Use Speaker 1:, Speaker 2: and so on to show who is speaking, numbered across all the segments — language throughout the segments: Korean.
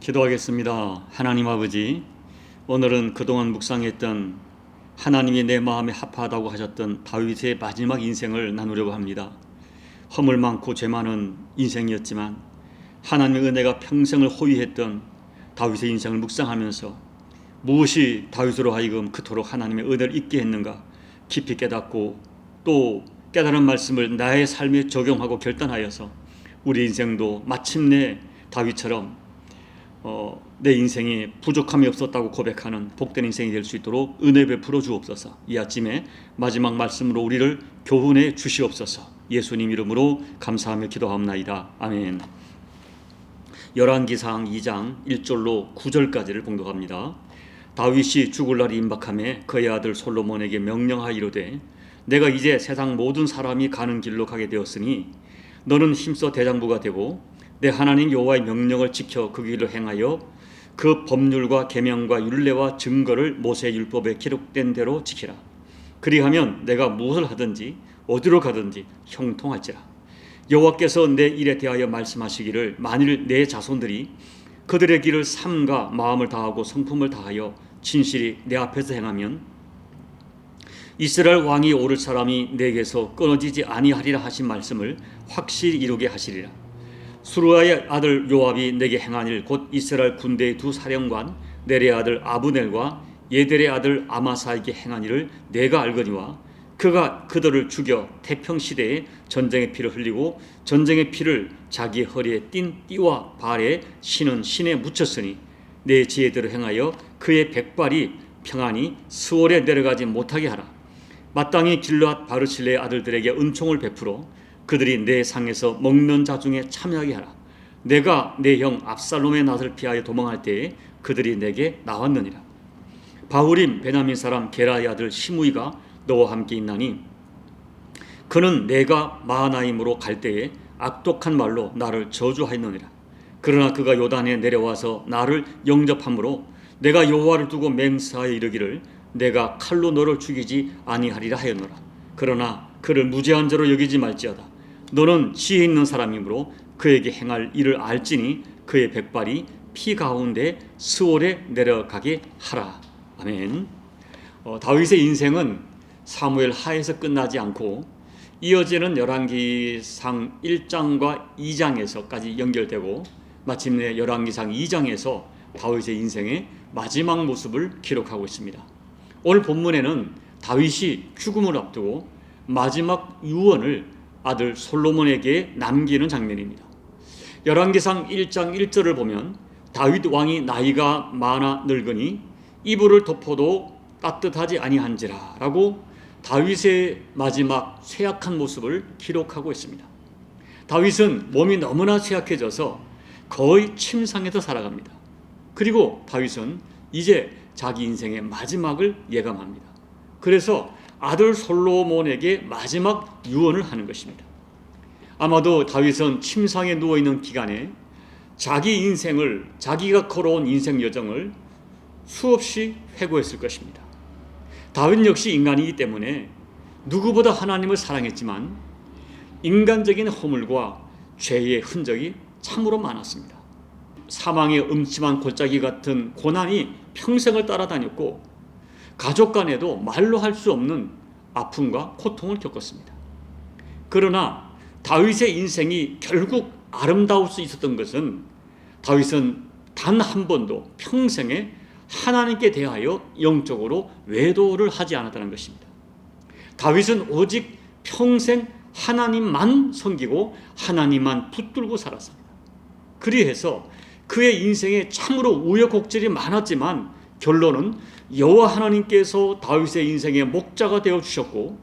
Speaker 1: 기도하겠습니다. 하나님 아버지, 오늘은 그동안 묵상했던 하나님이 내 마음에 합하다고 하셨던 다윗의 마지막 인생을 나누려고 합니다. 허물 많고 죄 많은 인생이었지만 하나님의 은혜가 평생을 호위했던 다윗의 인생을 묵상하면서 무엇이 다윗으로 하여금 그토록 하나님의 은혜를 잊게 했는가 깊이 깨닫고, 또 깨달은 말씀을 나의 삶에 적용하고 결단하여서 우리 인생도 마침내 다윗처럼 내 인생에 부족함이 없었다고 고백하는 복된 인생이 될 수 있도록 은혜 베풀어 주옵소서. 이 아침에 마지막 말씀으로 우리를 교훈해 주시옵소서. 예수님 이름으로 감사하며 기도하옵나이다. 아멘. 열왕기상 2장 1절로 9절까지를 봉독합니다. 다윗이 죽을 날이 임박하매 그의 아들 솔로몬에게 명령하이르되, 내가 이제 세상 모든 사람이 가는 길로 가게 되었으니 너는 힘써 대장부가 되고 내 하나님 여호와의 명령을 지켜 그 길을 행하여 그 법률과 계명과 율례와 증거를 모세의 율법에 기록된 대로 지키라. 그리하면 내가 무엇을 하든지 어디로 가든지 형통할지라. 여호와께서 내 일에 대하여 말씀하시기를, 만일 내 자손들이 그들의 길을 삼가 마음을 다하고 성품을 다하여 진실이 내 앞에서 행하면 이스라엘 왕이 오를 사람이 내게서 끊어지지 아니하리라 하신 말씀을 확실히 이루게 하시리라. 수르아의 아들 요압이 내게 행한 일, 곧 이스라엘 군대의 두 사령관 네리의 아들 아브넬과 예델의 아들 아마사에게 행한 일을 내가 알거니와, 그가 그들을 죽여 태평시대에 전쟁의 피를 흘리고 전쟁의 피를 자기 허리에 띤 띠와 발에 신은 신에 묻혔으니 내 지혜대로 행하여 그의 백발이 평안히 스월에 내려가지 못하게 하라. 마땅히 길르앗 바르실레의 아들들에게 은총을 베풀어 그들이 내 상에서 먹는 자 중에 참여하게 하라. 내가 내 형 압살롬의 낯을 피하여 도망할 때에 그들이 내게 나왔느니라. 바후림 베냐민 사람 게라의 아들 시므이가 너와 함께 있나니 그는 내가 마하나임으로 갈 때에 악독한 말로 나를 저주하였느니라. 그러나 그가 요단에 내려와서 나를 영접함으로 내가 여호와를 두고 맹세하여 이르기를, 내가 칼로 너를 죽이지 아니하리라 하였노라. 그러나 그를 무죄한 자로 여기지 말지어다. 너는 지혜 있는 사람이므로 그에게 행할 일을 알지니 그의 백발이 피 가운데 스월에 내려가게 하라. 아멘. 다윗의 인생은 사무엘 하에서 끝나지 않고 이어지는 열왕기상 1장과 2장에서까지 연결되고 마침내 열왕기상 2장에서 다윗의 인생의 마지막 모습을 기록하고 있습니다. 오늘 본문에는 다윗이 죽음을 앞두고 마지막 유언을 아들 솔로몬에게 남기는 장면입니다. 열왕기상 1장 1절을 보면, 다윗 왕이 나이가 많아 늙으니 이불을 덮어도 따뜻하지 아니한지라 라고 다윗의 마지막 쇠약한 모습을 기록하고 있습니다. 다윗은 몸이 너무나 쇠약해져서 거의 침상에서 살아갑니다. 그리고 다윗은 이제 자기 인생의 마지막을 예감합니다. 그래서 아들 솔로몬에게 마지막 유언을 하는 것입니다. 아마도 다윗은 침상에 누워있는 기간에 자기 인생을, 자기가 걸어온 인생 여정을 수없이 회고했을 것입니다. 다윗 역시 인간이기 때문에 누구보다 하나님을 사랑했지만 인간적인 허물과 죄의 흔적이 참으로 많았습니다. 사망의 음침한 골짜기 같은 고난이 평생을 따라다녔고, 가족 간에도 말로 할 수 없는 아픔과 고통을 겪었습니다. 그러나 다윗의 인생이 결국 아름다울 수 있었던 것은, 다윗은 단 한 번도 평생에 하나님께 대하여 영적으로 외도를 하지 않았다는 것입니다. 다윗은 오직 평생 하나님만 섬기고 하나님만 붙들고 살았습니다. 그리해서 그의 인생에 참으로 우여곡절이 많았지만 결론은 여호와 하나님께서 다윗의 인생의 목자가 되어 주셨고,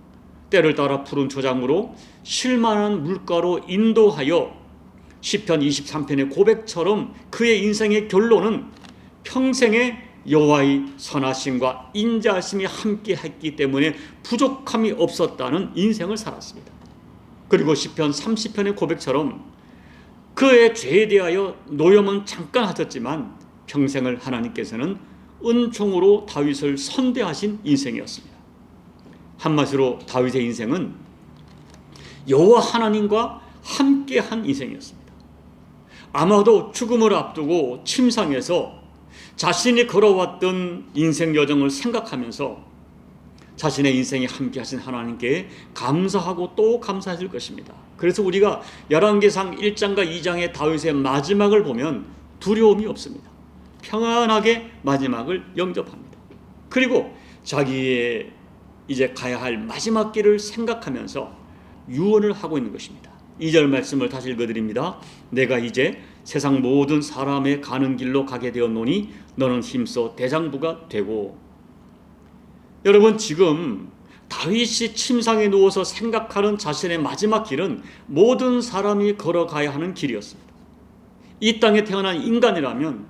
Speaker 1: 때를 따라 푸른 초장으로 쉴만한 물가로 인도하여 시편 23편의 고백처럼 그의 인생의 결론은 평생의 여호와의 선하심과 인자하심이 함께했기 때문에 부족함이 없었다는 인생을 살았습니다. 그리고 시편 30편의 고백처럼 그의 죄에 대하여 노염은 잠깐 하셨지만 평생을 하나님께서는 은총으로 다윗을 선대하신 인생이었습니다. 한마디로 다윗의 인생은 여호와 하나님과 함께한 인생이었습니다. 아마도 죽음을 앞두고 침상에서 자신이 걸어왔던 인생 여정을 생각하면서 자신의 인생에 함께 하신 하나님께 감사하고 또 감사하실 것입니다. 그래서 우리가 열왕기상 1장과 2장의 다윗의 마지막을 보면 두려움이 없습니다. 평안하게 마지막을 영접합니다. 그리고 자기의 이제 가야 할 마지막 길을 생각하면서 유언을 하고 있는 것입니다. 2절 말씀을 다시 읽어드립니다. 내가 이제 세상 모든 사람의 가는 길로 가게 되었노니 너는 힘써 대장부가 되고. 여러분, 지금 다윗이 침상에 누워서 생각하는 자신의 마지막 길은 모든 사람이 걸어가야 하는 길이었습니다. 이 땅에 태어난 인간이라면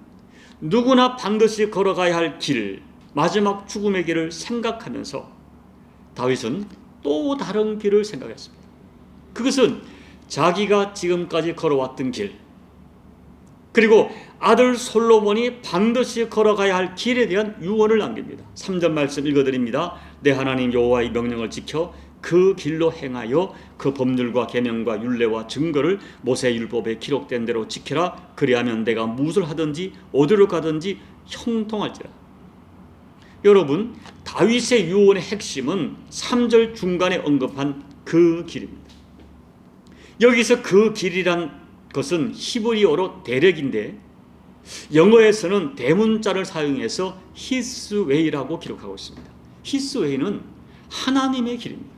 Speaker 1: 누구나 반드시 걸어가야 할 길, 마지막 죽음의 길을 생각하면서 다윗은 또 다른 길을 생각했습니다. 그것은 자기가 지금까지 걸어왔던 길, 그리고 아들 솔로몬이 반드시 걸어가야 할 길에 대한 유언을 남깁니다. 3절 말씀 읽어드립니다. 내 하나님 여호와의 명령을 지켜 그 길로 행하여 그 법률과 계명과 율례와 증거를 모세 율법에 기록된 대로 지켜라. 그리하면 내가 무엇을 하든지 어디로 가든지 형통할지라. 여러분, 다윗의 유언의 핵심은 3절 중간에 언급한 그 길입니다. 여기서 그 길이란 것은 히브리어로 대력인데 영어에서는 대문자를 사용해서 His way라고 기록하고 있습니다. His way는 하나님의 길입니다.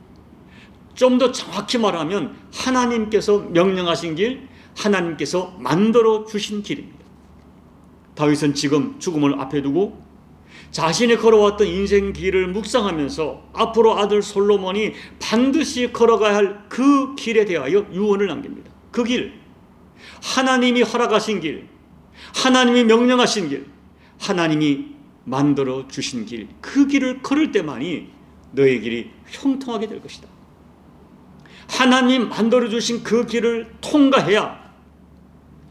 Speaker 1: 좀 더 정확히 말하면 하나님께서 명령하신 길, 하나님께서 만들어 주신 길입니다. 다윗은 지금 죽음을 앞에 두고 자신이 걸어왔던 인생 길을 묵상하면서 앞으로 아들 솔로몬이 반드시 걸어가야 할 그 길에 대하여 유언을 남깁니다. 그 길, 하나님이 허락하신 길, 하나님이 명령하신 길, 하나님이 만들어 주신 길, 그 길을 걸을 때만이 너의 길이 형통하게 될 것이다. 하나님 만들어 주신 그 길을 통과해야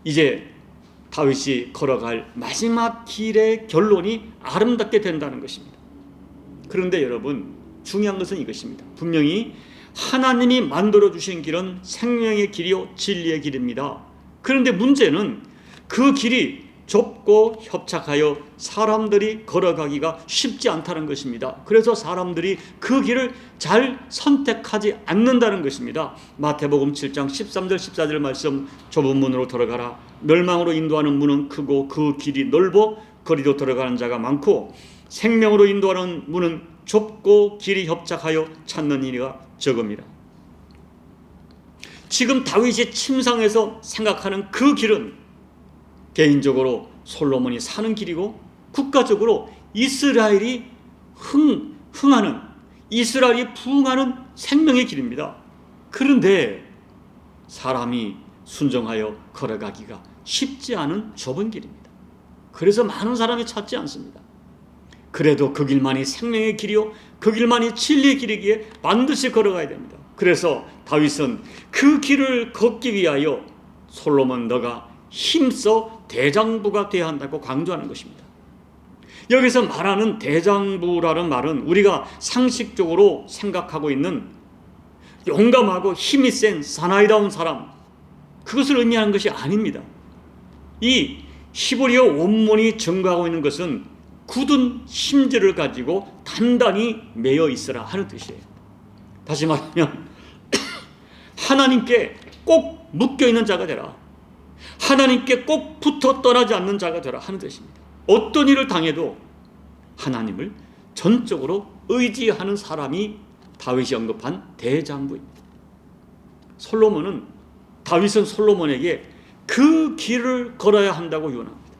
Speaker 1: 이제 다윗이 걸어갈 마지막 길의 결론이 아름답게 된다는 것입니다. 그런데 여러분, 중요한 것은 이것입니다. 분명히 하나님이 만들어 주신 길은 생명의 길이요 진리의 길입니다. 그런데 문제는 그 길이 좁고 협착하여 사람들이 걸어가기가 쉽지 않다는 것입니다. 그래서 사람들이 그 길을 잘 선택하지 않는다는 것입니다. 마태복음 7장 13절 14절 말씀, 좁은 문으로 들어가라. 멸망으로 인도하는 문은 크고 그 길이 넓어 거리로 들어가는 자가 많고 생명으로 인도하는 문은 좁고 길이 협착하여 찾는 이가 적음이라. 지금 다윗이 침상에서 생각하는 그 길은 개인적으로 솔로몬이 사는 길이고 국가적으로 이스라엘이 흥하는, 이스라엘이 부흥하는 생명의 길입니다. 그런데 사람이 순종하여 걸어가기가 쉽지 않은 좁은 길입니다. 그래서 많은 사람이 찾지 않습니다. 그래도 그 길만이 생명의 길이요 그 길만이 진리의 길이기에 반드시 걸어가야 됩니다. 그래서 다윗은 그 길을 걷기 위하여 솔로몬 너가 힘써 대장부가 되어야 한다고 강조하는 것입니다. 여기서 말하는 대장부라는 말은 우리가 상식적으로 생각하고 있는 용감하고 힘이 센 사나이다운 사람, 그것을 의미하는 것이 아닙니다. 이 히브리어 원문이 증거하고 있는 것은 굳은 심지를 가지고 단단히 매여 있으라 하는 뜻이에요. 다시 말하면 하나님께 꼭 묶여있는 자가 되라, 하나님께 꼭 붙어 떠나지 않는 자가 되라 하는 뜻입니다. 어떤 일을 당해도 하나님을 전적으로 의지하는 사람이 다윗이 언급한 대장부입니다. 다윗은 솔로몬에게 그 길을 걸어야 한다고 유언합니다.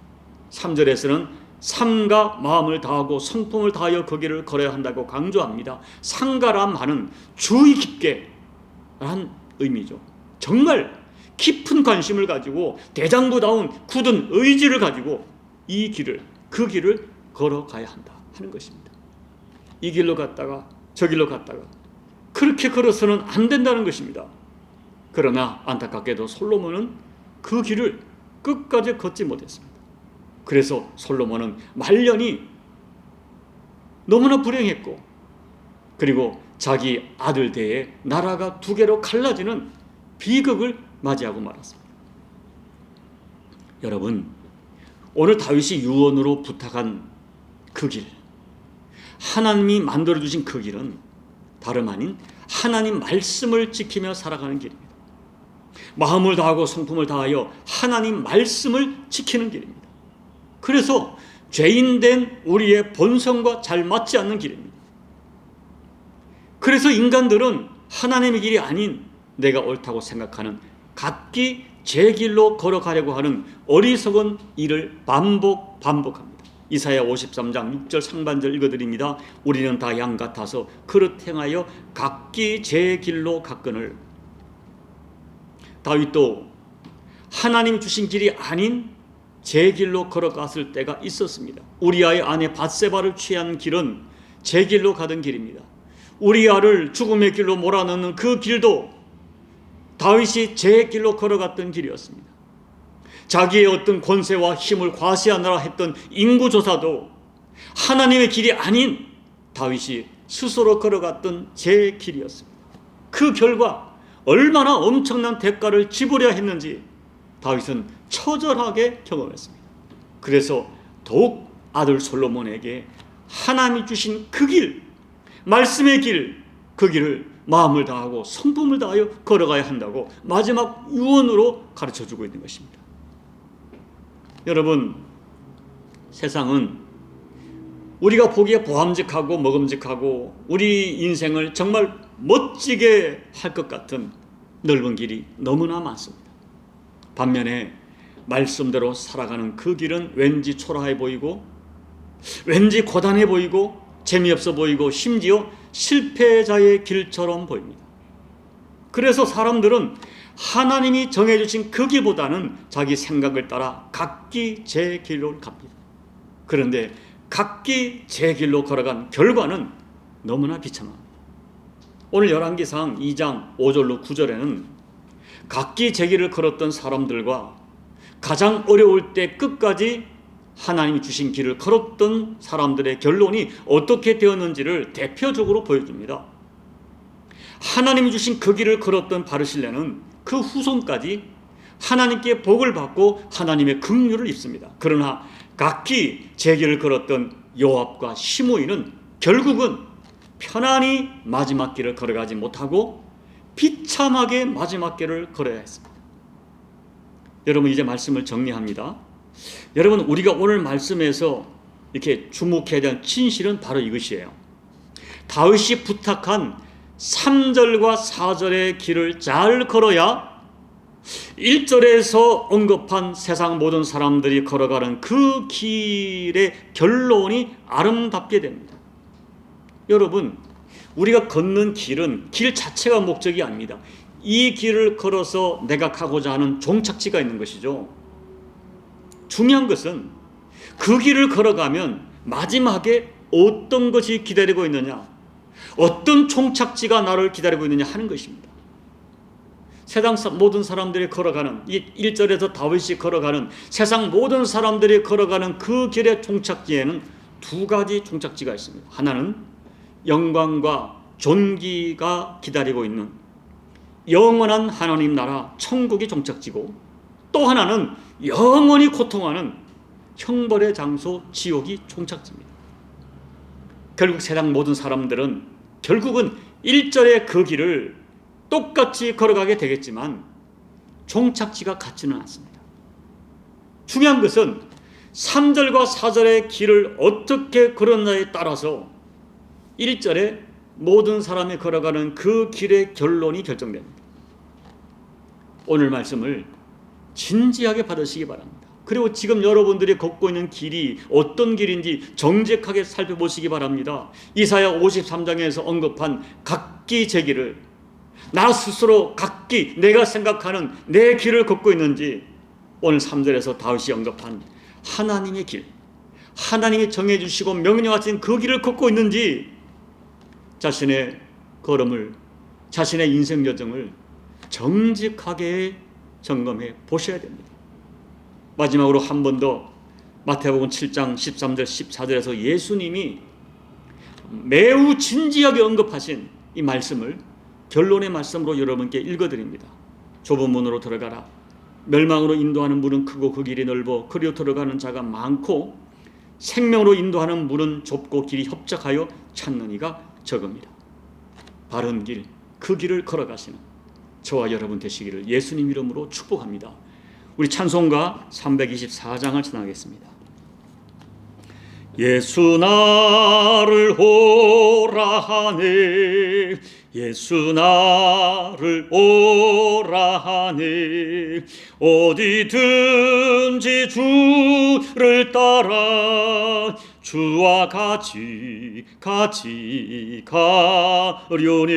Speaker 1: 3절에서는 삶과 마음을 다하고 성품을 다하여 그 길을 걸어야 한다고 강조합니다. 상가란 말은 주의 깊게 란 의미죠. 정말 깊은 관심을 가지고 대장부다운 굳은 의지를 가지고 그 길을 걸어가야 한다 하는 것입니다. 이 길로 갔다가 저 길로 갔다가 그렇게 걸어서는 안 된다는 것입니다. 그러나 안타깝게도 솔로몬은 그 길을 끝까지 걷지 못했습니다. 그래서 솔로몬은 말년이 너무나 불행했고, 그리고 자기 아들 대에 나라가 두 개로 갈라지는 비극을 맞이하고 말았습니다. 여러분, 오늘 다윗이 유언으로 부탁한 그 길, 하나님이 만들어주신 그 길은 다름 아닌 하나님 말씀을 지키며 살아가는 길입니다. 마음을 다하고 성품을 다하여 하나님 말씀을 지키는 길입니다. 그래서 죄인된 우리의 본성과 잘 맞지 않는 길입니다. 그래서 인간들은 하나님의 길이 아닌 내가 옳다고 생각하는 각기 제 길로 걸어가려고 하는 어리석은 일을 반복합니다. 이사야 53장 6절 상반절 읽어드립니다. 우리는 다 양 같아서 그릇 행하여 각기 제 길로 갔거늘. 다윗도 하나님 주신 길이 아닌 제 길로 걸어갔을 때가 있었습니다. 우리아의 아내 밧세바를 취한 길은 제 길로 가던 길입니다. 우리아를 죽음의 길로 몰아넣는 그 길도 다윗이 제 길로 걸어갔던 길이었습니다. 자기의 어떤 권세와 힘을 과시하느라 했던 인구조사도 하나님의 길이 아닌 다윗이 스스로 걸어갔던 제 길이었습니다. 그 결과 얼마나 엄청난 대가를 지불해야 했는지 다윗은 처절하게 경험했습니다. 그래서 더욱 아들 솔로몬에게 하나님이 주신 그 길, 말씀의 길, 그 길을 마음을 다하고 성품을 다하여 걸어가야 한다고 마지막 유언으로 가르쳐주고 있는 것입니다. 여러분, 세상은 우리가 보기에 보암직하고 먹음직하고 우리 인생을 정말 멋지게 할 것 같은 넓은 길이 너무나 많습니다. 반면에 말씀대로 살아가는 그 길은 왠지 초라해 보이고 왠지 고단해 보이고 재미없어 보이고 심지어 실패자의 길처럼 보입니다. 그래서 사람들은 하나님이 정해주신 그 길보다는 자기 생각을 따라 각기 제 길로 갑니다. 그런데 각기 제 길로 걸어간 결과는 너무나 비참합니다. 오늘 열왕기상 2장 5절로 9절에는 각기 제 길을 걸었던 사람들과 가장 어려울 때 끝까지 하나님이 주신 길을 걸었던 사람들의 결론이 어떻게 되었는지를 대표적으로 보여줍니다. 하나님이 주신 그 길을 걸었던 바르실레는 그 후손까지 하나님께 복을 받고 하나님의 긍휼을 입습니다. 그러나 각기 제 길을 걸었던 요압과 시므이는 결국은 편안히 마지막 길을 걸어가지 못하고 비참하게 마지막 길을 걸어야 했습니다. 여러분, 이제 말씀을 정리합니다. 여러분, 우리가 오늘 말씀에서 이렇게 주목해야 되는 진실은 바로 이것이에요. 다윗이 부탁한 3절과 4절의 길을 잘 걸어야 1절에서 언급한 세상 모든 사람들이 걸어가는 그 길의 결론이 아름답게 됩니다. 여러분, 우리가 걷는 길은 길 자체가 목적이 아닙니다. 이 길을 걸어서 내가 가고자 하는 종착지가 있는 것이죠. 중요한 것은 그 길을 걸어가면 마지막에 어떤 것이 기다리고 있느냐, 어떤 종착지가 나를 기다리고 있느냐 하는 것입니다. 세상 모든 사람들이 걸어가는, 이 1절에서 다윗이 걸어가는 세상 모든 사람들이 걸어가는 그 길의 종착지에는 두 가지 종착지가 있습니다. 하나는 영광과 존귀가 기다리고 있는 영원한 하나님 나라 천국이 종착지고, 또 하나는 영원히 고통하는 형벌의 장소 지옥이 종착지입니다. 결국 세상 모든 사람들은 결국은 1절의 그 길을 똑같이 걸어가게 되겠지만 종착지가 같지는 않습니다. 중요한 것은 3절과 4절의 길을 어떻게 걸었냐에 따라서 1절에 모든 사람이 걸어가는 그 길의 결론이 결정됩니다. 오늘 말씀을 진지하게 받으시기 바랍니다. 그리고 지금 여러분들이 걷고 있는 길이 어떤 길인지 정직하게 살펴보시기 바랍니다. 이사야 53장에서 언급한 각기 제 길을 나 스스로 각기 내가 생각하는 내 길을 걷고 있는지, 오늘 3절에서 다윗이 언급한 하나님의 길, 하나님이 정해주시고 명령하신 그 길을 걷고 있는지 자신의 걸음을, 자신의 인생 여정을 정직하게 점검해 보셔야 됩니다. 마지막으로 한 번 더 마태복음 7장 13절 14절에서 예수님이 매우 진지하게 언급하신 이 말씀을 결론의 말씀으로 여러분께 읽어드립니다. 좁은 문으로 들어가라. 멸망으로 인도하는 물은 크고 그 길이 넓어 그리로 들어가는 자가 많고 생명으로 인도하는 물은 좁고 길이 협착하여 찾는 이가 적습니다. 바른 길, 그 길을 걸어가시는 저와 여러분 되시기를 예수님 이름으로 축복합니다. 우리 찬송가 324장을 찬양하겠습니다. 예수 나를 오라 하네, 예수 나를 오라 하네, 어디든지 주를 따라 주와 같이 가려니,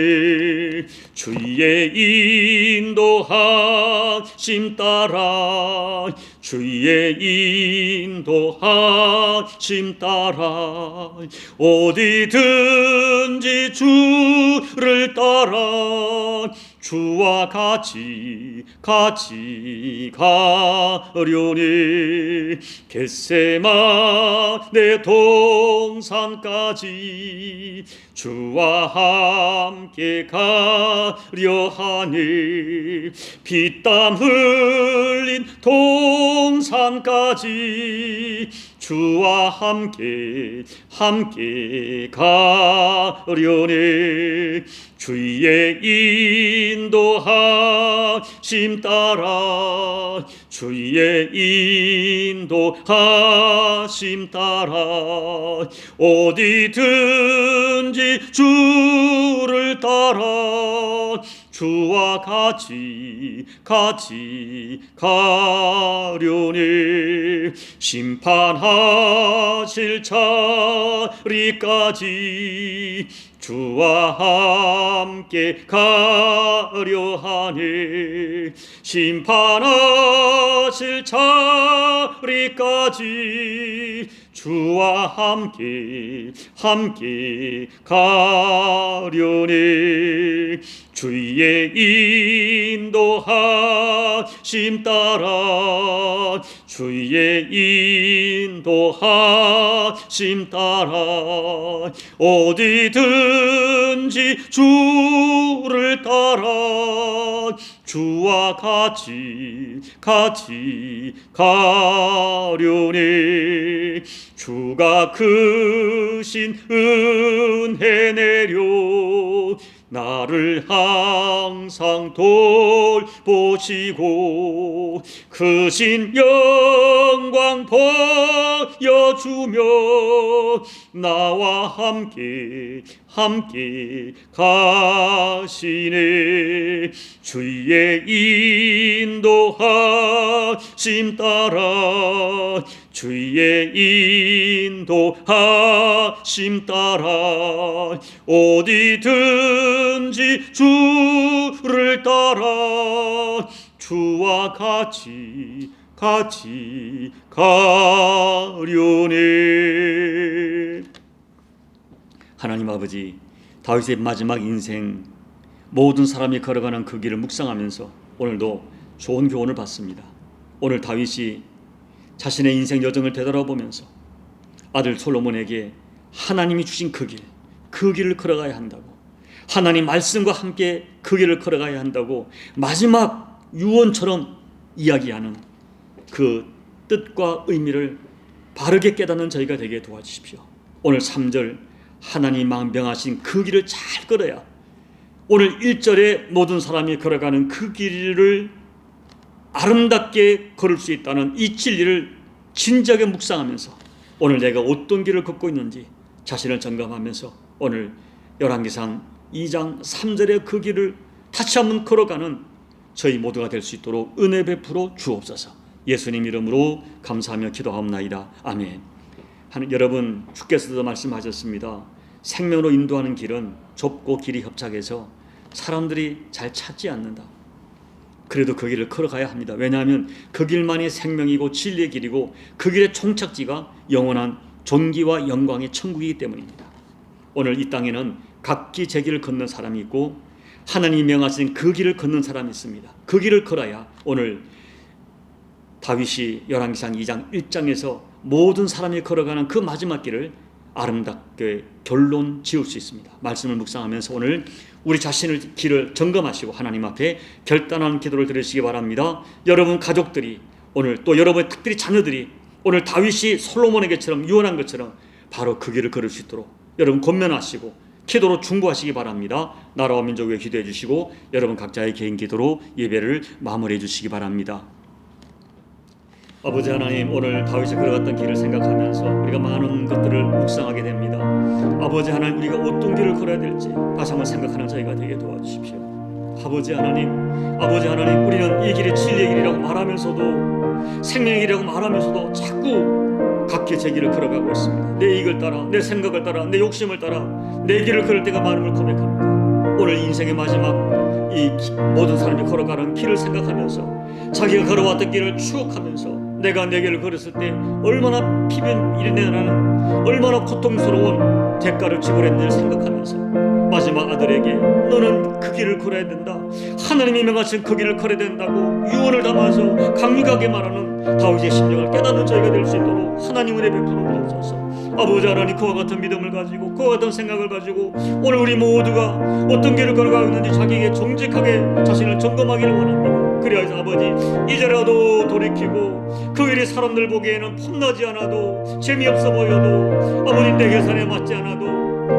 Speaker 1: 주의 인도하심 따라 주의 인도하심 따라 어디든지 주를 따라 주와 같이 가려니, 겟세마네 동산까지 주와 함께 가려 하니, 피땀 흘린 동산까지 주와 함께 가려니, 주의 인도하심 따라 주의 인도하심 따라 어디든지 주를 따라 주와 같이 가려니, 심판하실 자리까지 주와 함께 가려 하니, 심판하실 자리까지 주와 함께 가려니, 주의 인도하심 따라 주의 인도하심 따라 어디든지 주를 따라 주와 같이 가려니, 주가 크신 은혜 내려 나를 항상 돌보시고 크신 영광 보여주며 나와 함께 가시네, 주의 인도하심 따라 주의 인도하심 따라 어디든지 주를 따라 주와 같이 가려니. 하나님 아버지, 다윗의 마지막 인생 모든 사람이 걸어가는 그 길을 묵상하면서 오늘도 좋은 교훈을 받습니다. 오늘 다윗이 자신의 인생 여정을 되돌아보면서 아들 솔로몬에게 하나님이 주신 그 길을 걸어가야 한다고, 하나님 말씀과 함께 그 길을 걸어가야 한다고 마지막 유언처럼 이야기하는 그 뜻과 의미를 바르게 깨닫는 저희가 되게 도와주십시오. 오늘 3절 하나님 명하신 그 길을 잘 걸어야 오늘 1절에 모든 사람이 걸어가는 그 길을 아름답게 걸을 수 있다는 이 진리를 진지하게 묵상하면서 오늘 내가 어떤 길을 걷고 있는지 자신을 점검하면서 오늘 열왕기상 2장 3절의 그 길을 다시 한번 걸어가는 저희 모두가 될 수 있도록 은혜 베풀어 주옵소서. 예수님 이름으로 감사하며 기도하옵나이다. 아멘. 여러분, 주께서도 말씀하셨습니다. 생명으로 인도하는 길은 좁고 길이 협착해서 사람들이 잘 찾지 않는다. 그래도 그 길을 걸어가야 합니다. 왜냐하면 그 길만이 생명이고 진리의 길이고 그 길의 종착지가 영원한 존귀와 영광의 천국이기 때문입니다. 오늘 이 땅에는 각기 제 길을 걷는 사람이 있고 하나님이 명하신 그 길을 걷는 사람이 있습니다. 그 길을 걸어야 오늘 다윗이 열왕기상 2장 1장에서 모든 사람이 걸어가는 그 마지막 길을 아름답게 결론 지을 수 있습니다. 말씀을 묵상하면서 오늘 우리 자신의 길을 점검하시고 하나님 앞에 결단하는 기도를 드리시기 바랍니다. 여러분 가족들이 오늘 또 여러분 특별히 자녀들이 오늘 다윗이 솔로몬에게처럼 유언한 것처럼 바로 그 길을 걸을 수 있도록 여러분 권면하시고 기도로 중보하시기 바랍니다. 나라와 민족을 위해 기도해 주시고 여러분 각자의 개인 기도로 예배를 마무리해 주시기 바랍니다. 아버지 하나님, 오늘 다윗이 걸어갔던 길을 생각하면서 우리가 많은 것들을 묵상하게 됩니다. 아버지 하나님, 우리가 어떤 길을 걸어야 될지 다시 한번 생각하는 저희가 되게 도와주십시오. 아버지 하나님, 우리는 이 길이 진리의 길이라고 말하면서도 생명의 길이라고 말하면서도 자꾸 각기 제 길을 걸어가고 있습니다. 내 이익을 따라, 내 생각을 따라, 내 욕심을 따라 내 길을 걸을 때가 많은 걸 고백합니다. 오늘 인생의 마지막 이 모든 사람이 걸어가는 길을 생각하면서 자기가 걸어왔던 길을 추억하면서 내가 내 길을 걸었을 때 얼마나 피변 일인데 나는 얼마나 고통스러운 대가를 지불했는지를 생각하면서 마지막 아들에게 너는 그 길을 걸어야 된다, 하나님이 명하신 그 길을 걸어야 된다고 유언을 담아서 강력하게 말하는 다윗의 심령을 깨닫는 저희가 될 수 있도록 하나님 은혜 베풀어 주옵소서. 아버지 하나님, 그와 같은 믿음을 가지고 그와 같은 생각을 가지고 오늘 우리 모두가 어떤 길을 걸어가고 있는지 자기에게 정직하게 자신을 점검하기를 원합니다. 그래야지 아버지 이제라도 돌이키고 그 일이 사람들 보기에는 폼나지 않아도 재미없어 보여도 아버지 내 계산에 맞지 않아도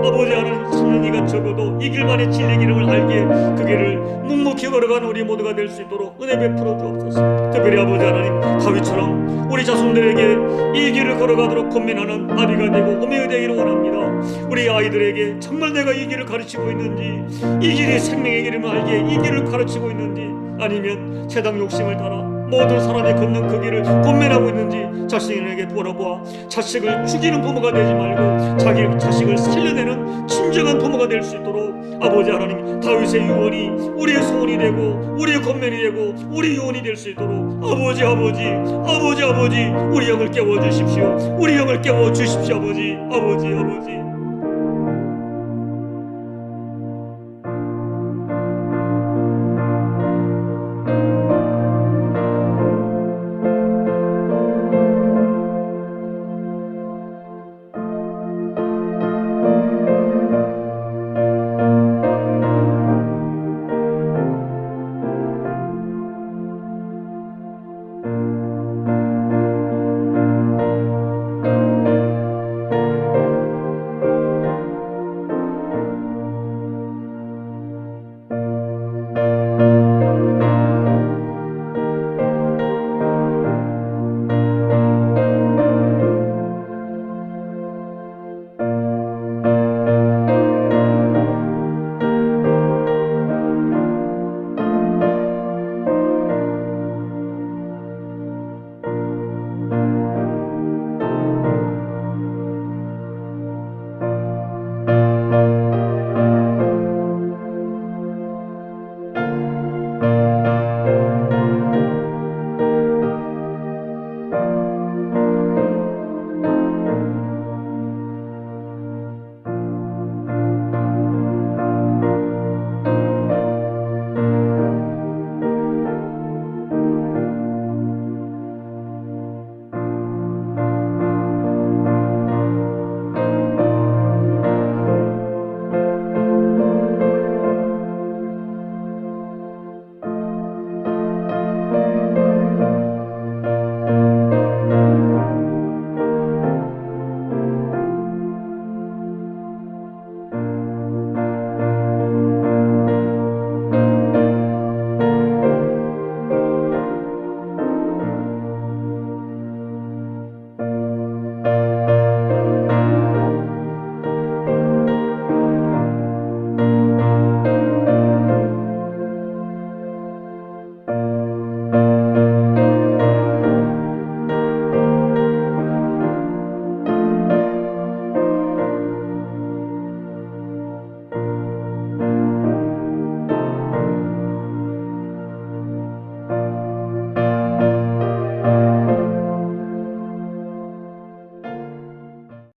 Speaker 1: 아버지 하나님 찾는 이가 적어도 이 길만의 진리 기름을 알기에 그 길을 묵묵히 걸어가는 우리 모두가 될 수 있도록 은혜 베풀어 주옵소서. 특별히 아버지 하나님, 다윗처럼 우리 자손들에게 이 길을 걸어가도록 권면하는 아비가 되고 어머니가 되기를 원합니다. 우리 아이들에게 정말 내가 이 길을 가르치고 있는지, 이 길이 생명의 길임을 알기에 이 길을 가르치고 있는지, 아니면 세상 욕심을 따라 모든 사람이 걷는 그 길을 권면하고 있는지 자신에게 돌아보아 자식을 죽이는 부모가 되지 말고 자기 자식을 살려내는 진정한 부모가 될 수 있도록 아버지 하나님, 다윗의 유언이 우리의 소원이 되고 우리의 권면이 되고 우리의 유언이 될 수 있도록 아버지 우리 영을 깨워주십시오. 우리 영을 깨워주십시오. 아버지